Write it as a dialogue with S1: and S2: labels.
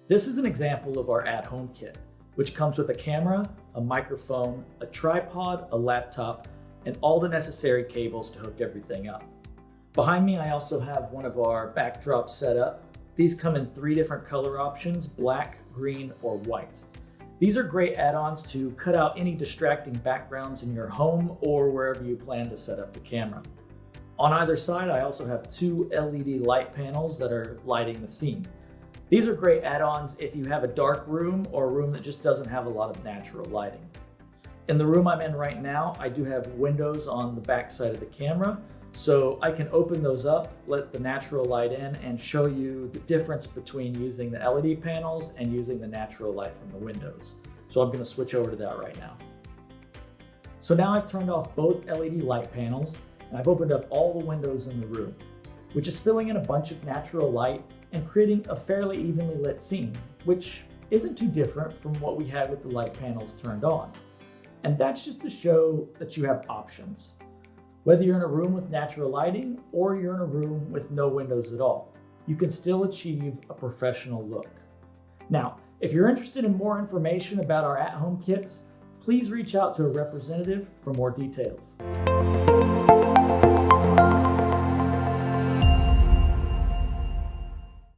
S1: This is an example of our at-home kit, which comes with a camera, a microphone, a tripod, a laptop, and all the necessary cables to hook everything up. Behind me, I also have one of our backdrops set up. These come in 3 different color options: black, green, or white. These are great add-ons to cut out any distracting backgrounds in your home or wherever you plan to set up the camera. On either side, I also have 2 LED light panels that are lighting the scene. These are great add-ons if you have a dark room or a room that just doesn't have a lot of natural lighting. In the room I'm in right now, I do have windows on the back side of the camera, so I can open those up, let the natural light in, and show you the difference between using the LED panels and using the natural light from the windows. So I'm going to switch over to that right now. So now I've turned off both LED light panels, and I've opened up all the windows in the room, which is spilling in a bunch of natural light and creating a fairly evenly lit scene, which isn't too different from what we had with the light panels turned on. And that's just to show that you have options. Whether you're in a room with natural lighting or you're in a room with no windows at all, you can still achieve a professional look. Now, if you're interested in more information about our at-home kits, please reach out to a representative for more details.